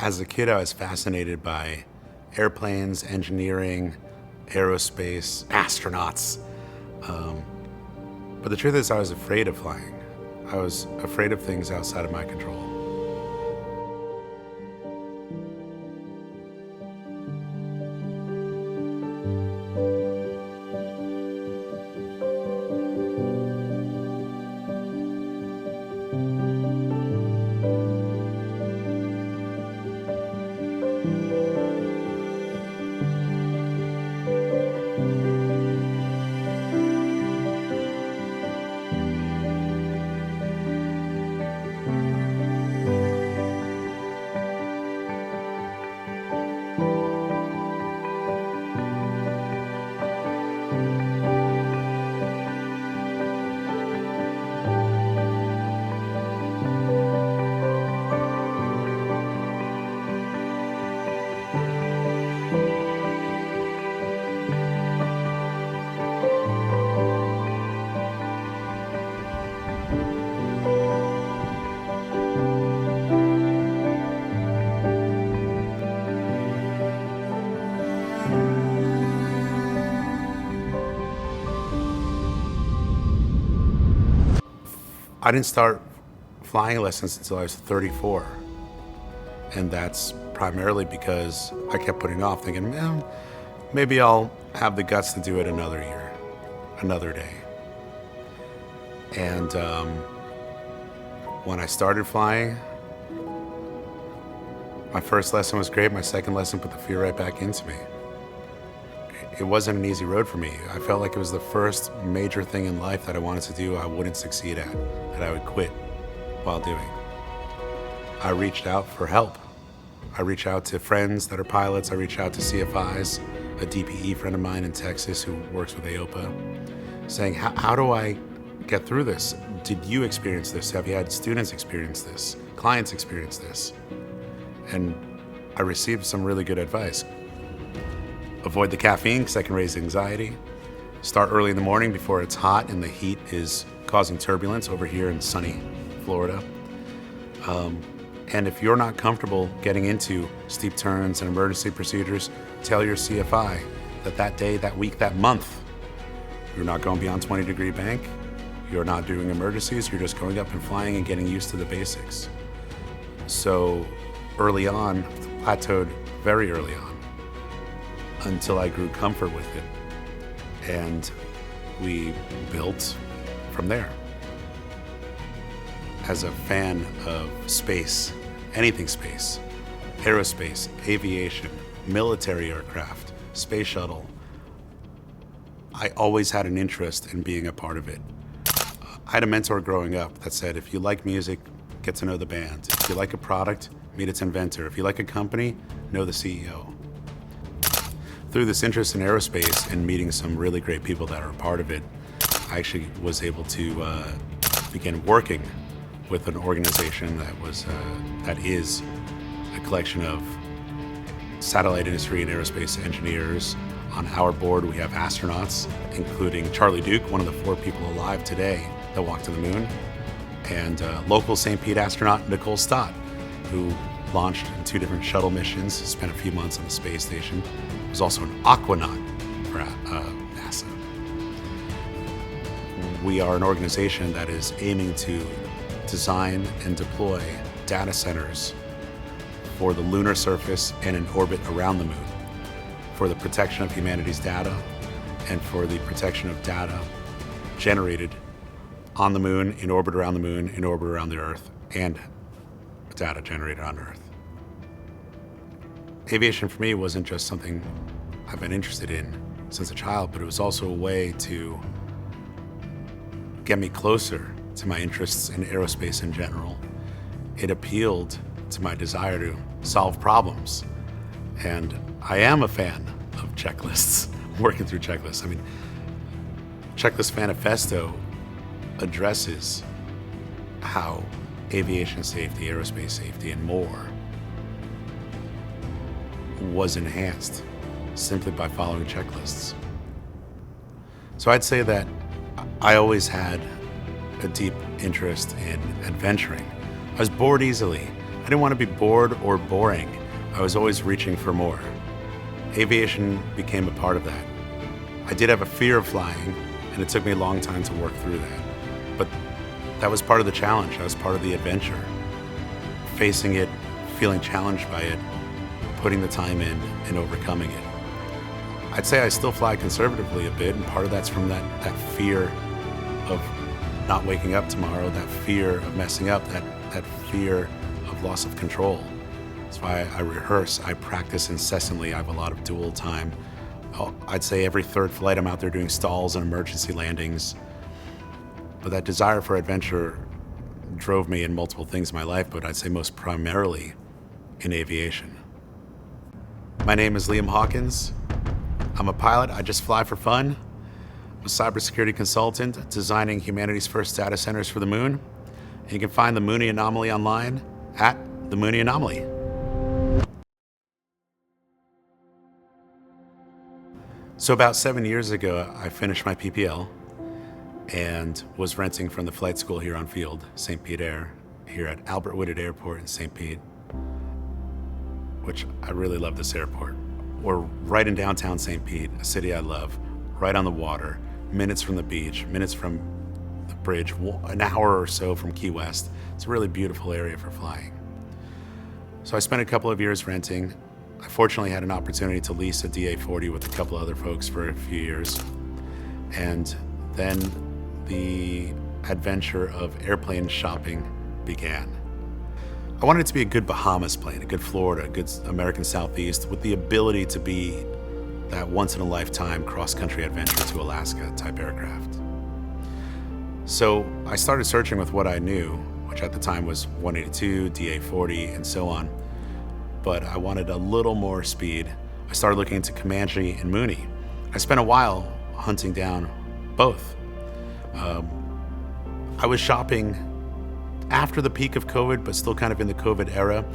As a kid, I was fascinated by airplanes, engineering, aerospace, astronauts. But the truth is, I was afraid of flying. I was afraid of things outside of my control. I didn't start flying lessons until I was 34. And that's primarily because I kept putting off, thinking, maybe I'll have the guts to do it another year, another day. And when I started flying, my first lesson was great. My second lesson put the fear right back into me. It wasn't an easy road for me. I felt like it was the first major thing in life that I wanted to do I wouldn't succeed at, that I would quit while doing. I reached out for help. I reached out to friends that are pilots. I reached out to CFIs, a DPE friend of mine in Texas who works with AOPA, saying, how do I get through this? Did you experience this? Have you had students experience this? Clients experience this? And I received some really good advice. Avoid the caffeine because that can raise anxiety. Start early in the morning before it's hot and the heat is causing turbulence over here in sunny Florida. And if you're not comfortable getting into steep turns and emergency procedures, tell your CFI that day, that week, that month, you're not going beyond 20-degree bank. You're not doing emergencies. You're just going up and flying and getting used to the basics. So early on, plateaued very early on, until I grew comfort with it. And we built from there. As a fan of space, anything space, aerospace, aviation, military aircraft, space shuttle, I always had an interest in being a part of it. I had a mentor growing up that said, if you like music, get to know the band. If you like a product, meet its inventor. If you like a company, know the CEO. Through this interest in aerospace and meeting some really great people that are a part of it, I actually was able to begin working with an organization that is a collection of satellite industry and aerospace engineers. On our board, we have astronauts, including Charlie Duke, one of the 4 people alive today that walked to the moon, and local St. Pete astronaut Nicole Stott, who launched in 2 different shuttle missions, spent a few months on the space station, was also an aquanaut for NASA. We are an organization that is aiming to design and deploy data centers for the lunar surface and in orbit around the moon, for the protection of humanity's data and for the protection of data generated on the moon, in orbit around the moon, in orbit around the Earth, and data generated on Earth. Aviation for me wasn't just something I've been interested in since a child, but it was also a way to get me closer to my interests in aerospace in general. It appealed to my desire to solve problems. And I am a fan of checklists, working through checklists. I mean, Checklist Manifesto addresses how aviation safety, aerospace safety, and more was enhanced simply by following checklists. So I'd say that I always had a deep interest in adventuring. I was bored easily. I didn't want to be bored or boring. I was always reaching for more. Aviation became a part of that. I did have a fear of flying, and it took me a long time to work through that. But that was part of the challenge. That was part of the adventure. Facing it, feeling challenged by it, putting the time in, and overcoming it. I'd say I still fly conservatively a bit, and part of that's from that fear of not waking up tomorrow, that fear of messing up, that fear of loss of control. That's why I rehearse, I practice incessantly. I have a lot of dual time. I'd say every third flight I'm out there doing stalls and emergency landings. But that desire for adventure drove me in multiple things in my life, but I'd say most primarily in aviation. My name is William Hawkins. I'm a pilot. I just fly for fun. I'm a cybersecurity consultant designing humanity's first data centers for the moon. And you can find the Mooney Anomaly online at the Mooney Anomaly. So about 7 years ago, I finished my PPL and was renting from the flight school here on field, St. Pete Air, here at Albert Woodard Airport in St. Pete, which I really love this airport. We're right in downtown St. Pete, a city I love, right on the water, minutes from the beach, minutes from the bridge, an hour or so from Key West. It's a really beautiful area for flying. So I spent a couple of years renting. I fortunately had an opportunity to lease a DA-40 with a couple other folks for a few years. And then the adventure of airplane shopping began. I wanted it to be a good Bahamas plane, a good Florida, a good American Southeast, with the ability to be that once-in-a-lifetime cross-country adventure to Alaska type aircraft. So I started searching with what I knew, which at the time was 182, DA-40, and so on. But I wanted a little more speed. I started looking into Comanche and Mooney. I spent a while hunting down both. I was shopping after the peak of COVID, but still kind of in the COVID era.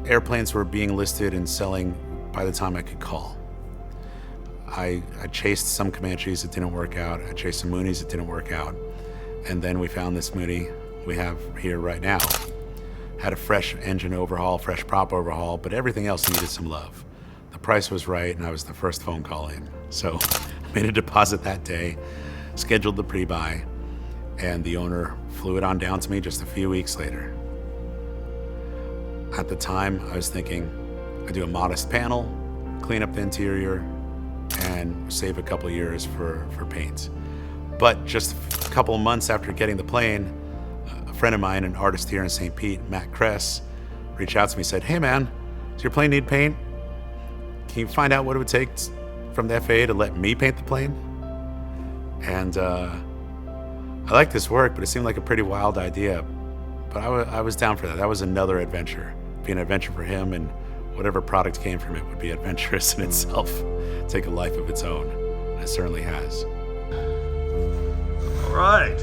Airplanes were being listed and selling by the time I could call. I chased some Comanches, it didn't work out. I chased some Moonies, it didn't work out. And then we found this Mooney we have here right now. Had a fresh engine overhaul, fresh prop overhaul, but everything else needed some love. The price was right, and I was the first phone call in. So I made a deposit that day, scheduled the pre-buy, and the owner flew it on down to me just a few weeks later. At the time, I was thinking, I'd do a modest panel, clean up the interior, and save a couple years for paint. But just a couple of months after getting the plane, a friend of mine, an artist here in St. Pete, Matt Kress, reached out to me and said, "Hey man, does your plane need paint? Can you find out what it would take from the FAA to let me paint the plane?" And I like this work, but it seemed like a pretty wild idea. But I was down for that. That was another adventure. It'd be an adventure for him, and whatever product came from it would be adventurous in itself. Take a life of its own. And it certainly has. All right.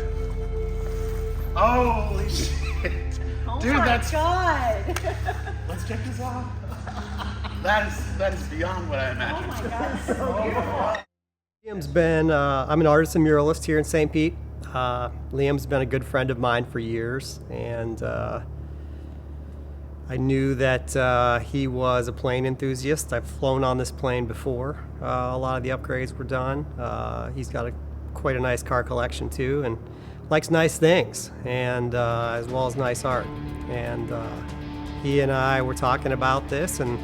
Holy shit. Oh Dude, my that's... God. Let's check this out. That is beyond what I Oh imagined. my God, it's so beautiful. Liam's been, I'm an artist and muralist here in St. Pete. Liam's been a good friend of mine for years, and I knew that he was a plane enthusiast. I've flown on this plane before. A lot of the upgrades were done. He's got quite a nice car collection too, and likes nice things, and as well as nice art. And he and I were talking about this, and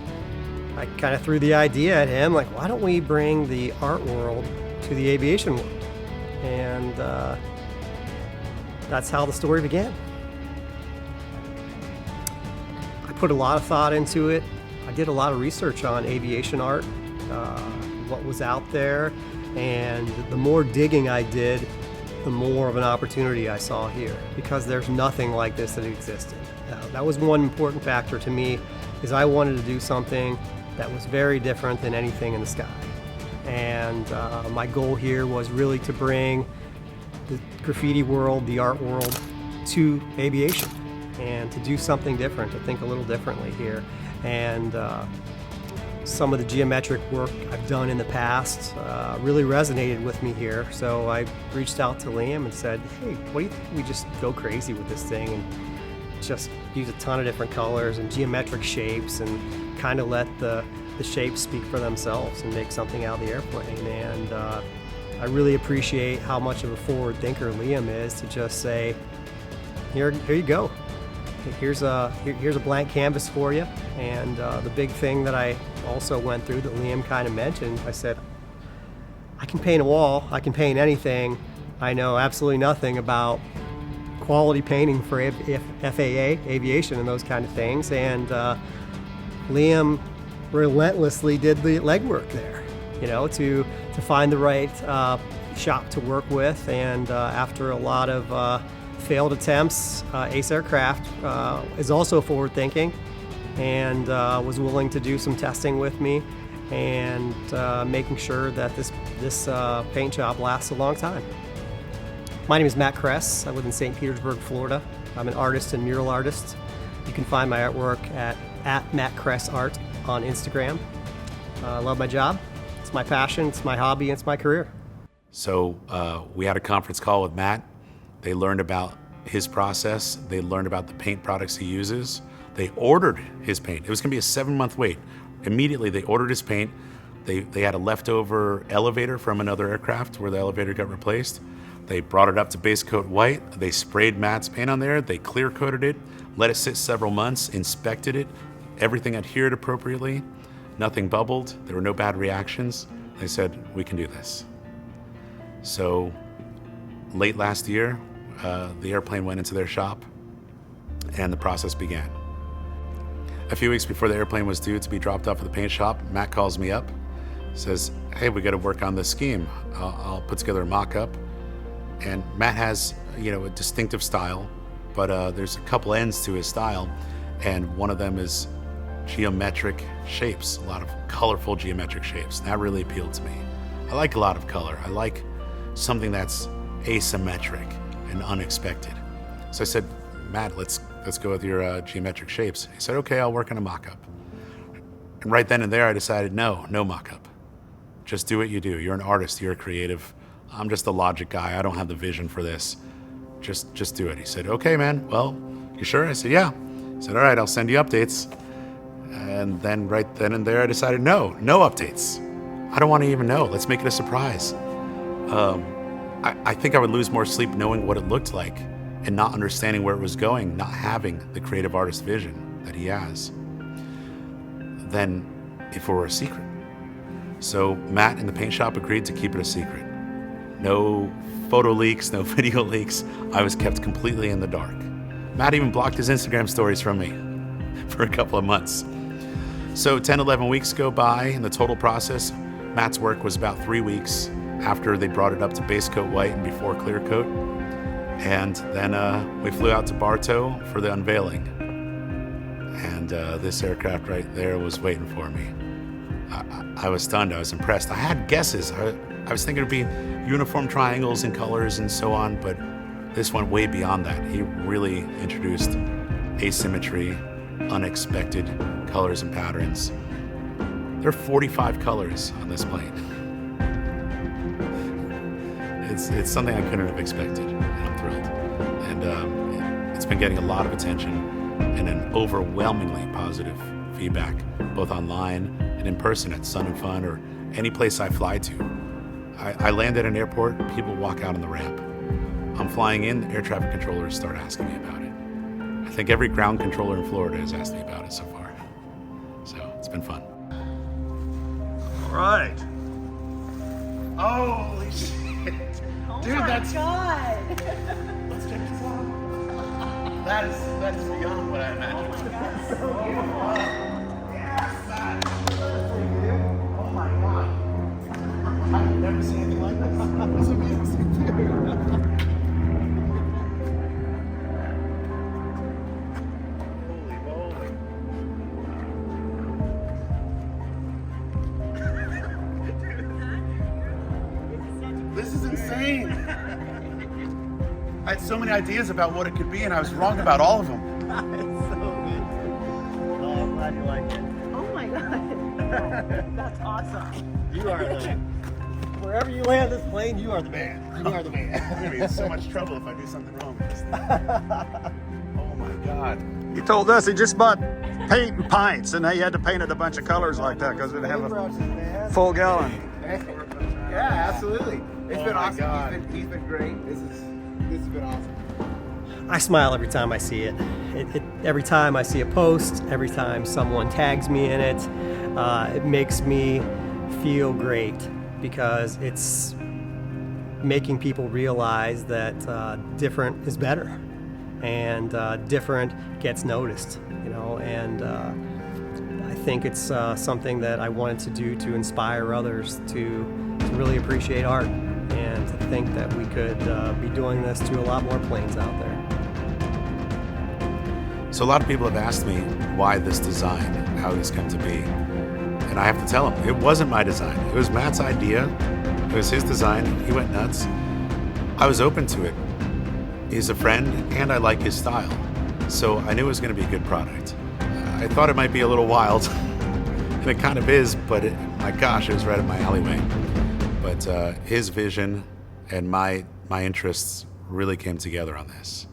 I kind of threw the idea at him, like, why don't we bring the art world to the aviation world? And that's how the story began. I put a lot of thought into it. I did a lot of research on aviation art, what was out there, and the more digging I did, the more of an opportunity I saw here, because there's nothing like this that existed. That was one important factor to me, is I wanted to do something that was very different than anything in the sky. And my goal here was really to bring the graffiti world, the art world, to aviation, and to do something different, to think a little differently here. And some of the geometric work I've done in the past really resonated with me here. So I reached out to Liam and said, "Hey, what do you think we just go crazy with this thing and just use a ton of different colors and geometric shapes and kind of let the shapes speak for themselves and make something out of the airplane. And I really appreciate how much of a forward thinker Liam is to just say, here you go. Here's a blank canvas for you. And the big thing that I also went through that Liam kind of mentioned, I said, I can paint a wall, I can paint anything. I know absolutely nothing about quality painting for FAA, aviation, and those kind of things. And Liam relentlessly did the legwork there, to find the right shop to work with. And after a lot of failed attempts, Ace Aircraft is also forward thinking and was willing to do some testing with me and making sure that this paint job lasts a long time. My name is Matt Kress. I live in St. Petersburg, Florida. I'm an artist and mural artist. You can find my artwork at Matt Kress Art on Instagram. I love my job. It's my passion, it's my hobby, it's my career. So we had a conference call with Matt. They learned about his process. They learned about the paint products he uses. They ordered his paint. It was gonna be a 7-month wait. Immediately they ordered his paint. They had a leftover elevator from another aircraft where the elevator got replaced. They brought it up to base coat white. They sprayed Matt's paint on there. They clear coated it, let it sit several months, inspected it. Everything adhered appropriately. Nothing bubbled. There were no bad reactions. They said, we can do this. So late last year, the airplane went into their shop and the process began. A few weeks before the airplane was due to be dropped off at the paint shop, Matt calls me up, says, hey, we got to work on this scheme. I'll put together a mock-up. And Matt has, a distinctive style, but there's a couple ends to his style, and one of them is geometric shapes, a lot of colorful geometric shapes. That really appealed to me. I like a lot of color. I like something that's asymmetric and unexpected. So I said, Matt, let's go with your geometric shapes. He said, okay, I'll work on a mock-up. And right then and there, I decided, no mock-up. Just do what you do. You're an artist, you're a creative. I'm just a logic guy. I don't have the vision for this. Just do it. He said, okay, man. Well, you sure? I said, yeah. He said, all right, I'll send you updates. And then right then and there, I decided, no updates. I don't want to even know. Let's make it a surprise. I think I would lose more sleep knowing what it looked like and not understanding where it was going, not having the creative artist vision that he has, than if it were a secret. So Matt and the paint shop agreed to keep it a secret. No photo leaks, no video leaks. I was kept completely in the dark. Matt even blocked his Instagram stories from me for a couple of months. So 10, 11 weeks go by in the total process. Matt's work was about 3 weeks after they brought it up to base coat white and before clear coat. And then we flew out to Bartow for the unveiling. And this aircraft right there was waiting for me. I was stunned, I was impressed. I had guesses. I was thinking it'd be uniform triangles and colors and so on, but this went way beyond that. He really introduced asymmetry, unexpected colors and patterns. There are 45 colors on this plane. It's something I couldn't have expected, and I'm thrilled. And it's been getting a lot of attention and an overwhelmingly positive feedback, both online and in person at Sun and Fun or any place I fly to. I land at an airport, people walk out on the ramp. I'm flying in, the air traffic controllers start asking me about it. I think every ground controller in Florida has asked me about it so far. So it's been fun. All right. Holy shit. Oh Dude, my that's... God. Let's check this out. That is beyond what I imagined. Yes! Oh my God. I've never seen anything like this. It's amazing. Holy moly. This is insane. I had so many ideas about what it could be, and I was wrong about all of them. It's so good. Oh, I'm glad you like it. Oh my God. That's awesome. You are the wherever you land this plane, you are the man. You are the man. I'm gonna be in so much trouble if I do something wrong with this thing. Oh my God. God. He told us he just bought paint and pints, and he had to paint it a bunch of colors like that because we didn't have a full gallon. Yeah, absolutely. It's been awesome. He's been great. This has been awesome. I smile every time I see it. Every time I see a post, every time someone tags me in it, it makes me feel great because it's making people realize that different is better, and different gets noticed, you know. And I think it's something that I wanted to do to inspire others to really appreciate art, and to think that we could be doing this to a lot more planes out there. So a lot of people have asked me why this design, how this come to be. And I have to tell them, it wasn't my design. It was Matt's idea. It was his design. He went nuts. I was open to it. He's a friend, and I like his style. So I knew it was going to be a good product. I thought it might be a little wild, and it kind of is, but my gosh, it was right up my alleyway. But his vision and my interests really came together on this.